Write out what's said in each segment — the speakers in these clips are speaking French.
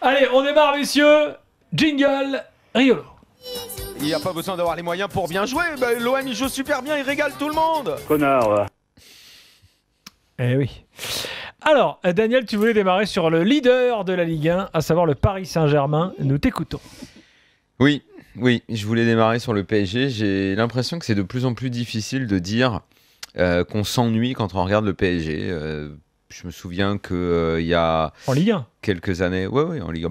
Allez, on démarre, messieurs. Jingle, Riolo. Il n'y a pas besoin d'avoir les moyens pour bien jouer. Bah, L'OM, il joue super bien, il régale tout le monde. Connard, va. Eh oui. Alors, Daniel, tu voulais démarrer sur le leader de la Ligue 1, à savoir le Paris Saint-Germain. Nous t'écoutons. Oui, je voulais démarrer sur le PSG. J'ai l'impression que c'est de plus en plus difficile de dire qu'on s'ennuie quand on regarde le PSG. Je me souviens qu'il y a En Ligue 1 quelques années, ouais, en Ligue,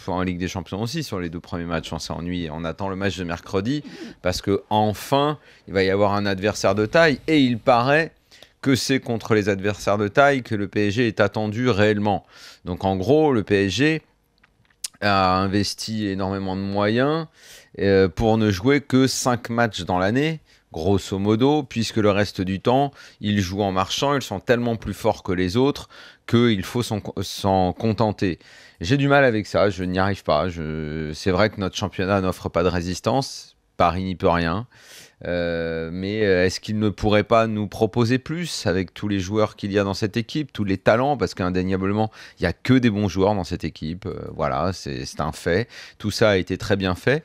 en Ligue des Champions aussi, sur les 2 premiers matchs, on s'est ennuyé. On attend le match de mercredi parce que enfin, il va y avoir un adversaire de taille et il paraît que c'est contre les adversaires de taille que le PSG est attendu réellement. Donc en gros, le PSG a investi énormément de moyens pour ne jouer que 5 matchs dans l'année, grosso modo, puisque le reste du temps, ils jouent en marchant, ils sont tellement plus forts que les autres qu'il faut s'en contenter. J'ai du mal avec ça, je n'y arrive pas. C'est vrai que notre championnat n'offre pas de résistance, Paris n'y peut rien. Mais est-ce qu'il ne pourrait pas nous proposer plus avec tous les joueurs qu'il y a dans cette équipe, tous les talents, parce qu'indéniablement il n'y a que des bons joueurs dans cette équipe, voilà, c'est un fait, tout ça a été très bien fait,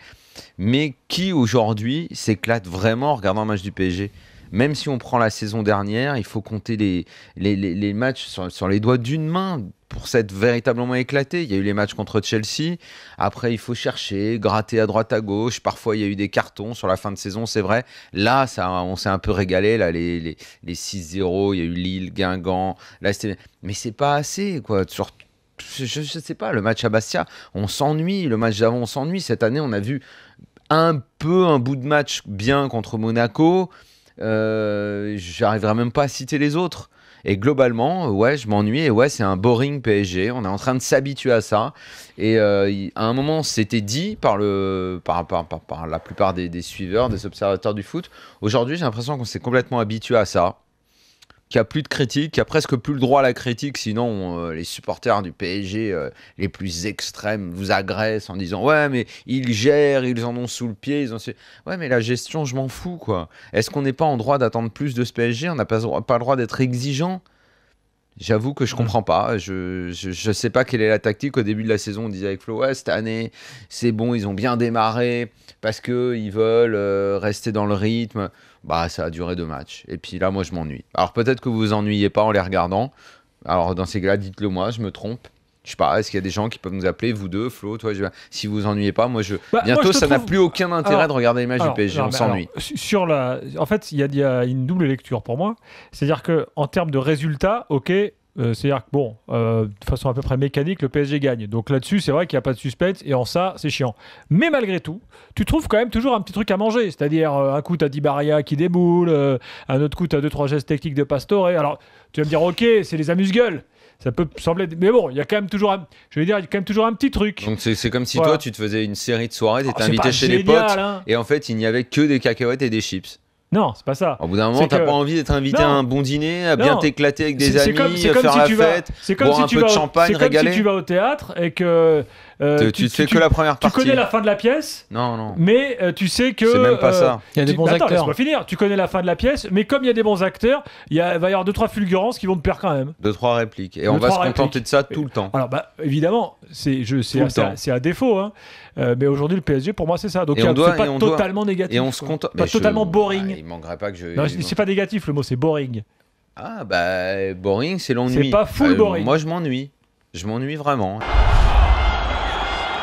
mais qui aujourd'hui s'éclate vraiment en regardant un match du PSG? Même si on prend la saison dernière, il faut compter les matchs sur les doigts d'une main pour s'être véritablement éclaté. Il y a eu les matchs contre Chelsea. Après, il faut chercher, gratter à droite à gauche. Parfois, il y a eu des cartons sur la fin de saison, c'est vrai. Là, on s'est un peu régalé. Là, les 6-0, il y a eu Lille, Guingamp. Là, mais c'est pas assez, quoi. Je sais pas, le match à Bastia, on s'ennuie. Le match d'avant, on s'ennuie. Cette année, on a vu un bout de match bien contre Monaco. J'arriverai même pas à citer les autres. Et globalement, ouais, je m'ennuie. Et ouais, c'est un boring PSG. On est en train de s'habituer à ça. Et à un moment, c'était dit par la plupart des suiveurs, des observateurs du foot. Aujourd'hui, j'ai l'impression qu'on s'est complètement habitué à ça. Qu'il n'y a plus de critique, qu'il n'y a presque plus le droit à la critique, sinon les supporters du PSG les plus extrêmes vous agressent en disant « Ouais, mais ils gèrent, ils en ont sous le pied. » Ouais, mais la gestion, je m'en fous, quoi. Est-ce qu'on n'est pas en droit d'attendre plus de ce PSG? On n'a pas le droit d'être exigeant? J'avoue que je comprends pas. Je sais pas quelle est la tactique. Au début de la saison, on disait avec Flo, ouais, cette année, c'est bon, ils ont bien démarré parce qu'ils veulent rester dans le rythme. Bah, ça a duré 2 matchs. Et puis là, moi, je m'ennuie. Alors peut-être que vous vous ennuyez pas en les regardant. Alors dans ces cas-là, dites-le moi, je me trompe. Je sais pas, est-ce qu'il y a des gens qui peuvent nous appeler, vous deux, Flo, toi, si vous vous ennuyez pas, bientôt ça n'a plus aucun intérêt de regarder les matchs du PSG, on s'ennuie. En fait, il y a une double lecture pour moi. C'est-à-dire qu'en termes de résultats, ok, c'est-à-dire que bon, de façon à peu près mécanique, le PSG gagne. Donc là-dessus, c'est vrai qu'il n'y a pas de suspense et en ça, c'est chiant. Mais malgré tout, tu trouves quand même toujours un petit truc à manger. C'est-à-dire un coup, tu as Di Maria qui déboule, un autre coup, tu as 2-3 gestes techniques de Pastore. Alors, tu vas me dire, ok, c'est les amuse-gueules. Ça peut sembler... Mais bon, il y a quand même toujours un... il y a quand même toujours un petit truc. Donc c'est comme si toi, tu te faisais une série de soirées, tu étais invité chez les génial, potes, hein. Et en fait, il n'y avait que des cacahuètes et des chips. Non, c'est pas ça. Au bout d'un moment, t'as pas envie d'être invité à un bon dîner, à bien t'éclater avec des amis, faire la fête, boire un peu de champagne, régaler. C'est comme si tu vas au théâtre et que... tu fais que la première partie. Tu connais la fin de la pièce, non. Mais tu sais que... C'est même pas ça. Il y a des bons acteurs. Laisse-moi finir. Tu connais la fin de la pièce, mais comme il y a des bons acteurs, il va y avoir 2-3 fulgurances qui vont te perdre quand même. 2-3 répliques. Et on va se contenter de ça tout le temps. Alors, évidemment, c'est à défaut. Hein. Mais aujourd'hui, le PSG, pour moi, c'est ça. Donc, c'est pas totalement négatif. Et on se contente. Pas totalement boring. Il manquerait pas que je... Non, c'est pas négatif, le mot, c'est boring. Ah, bah, boring, c'est l'ennui. C'est pas full boring. Moi, je m'ennuie. Je m'ennuie vraiment.